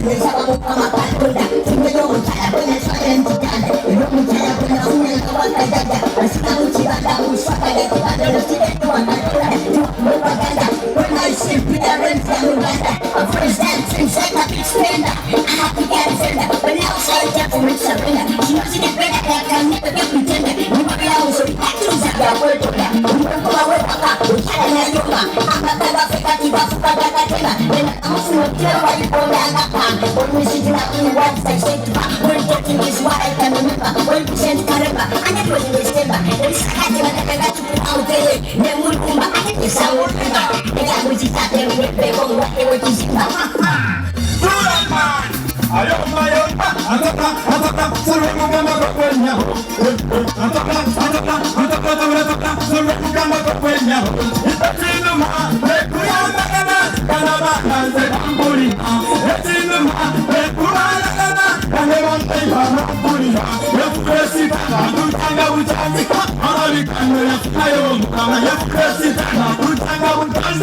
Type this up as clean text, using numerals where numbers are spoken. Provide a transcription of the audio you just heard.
내 잡아먹다만 발굴다 생명력은 찾아보내 서렌지간다 이놈은 찾아보내 운명과 왔다간다 수나무 지간다무 쏴가게 만들어 시대 또한 날거라 못 박간다 얼마나 실패하는 사람을 간다 First time since I got this stand up I have to get it stand up But now it's like that for it's a winner She knows it better that can never get pretender 누가 소리 딱 주사가 뭘 돌려 누가 왜 바까 못하는 요마 아마다가 페까지가 수가다가 대마 내가 아무 수는 들어와 이보면 아파 오늘 시즌하고 완성 쉐이트바 뭘 getting is what I can remember 뭘 부센트 가르마 안 해보는 게 쌤바 우리 사카지만 내가 죽고 아우데이 내 물고마 안 해도 싸우는가 내가 무지사 때문에 빼고 와해올 기신다 아요 안타까 설레구가 먹고 있냐고 안타까 설레구가 먹고 있냐고 이따지는마 내 구야 나가나 가나봐 난새 방불이나 이따지는마 내 구야 나가나 가나봐 내가 방불이나 옆에시다가 불타가 우자니까 하나리 간거야 하여 무가마 옆에시다가 불타가 우자니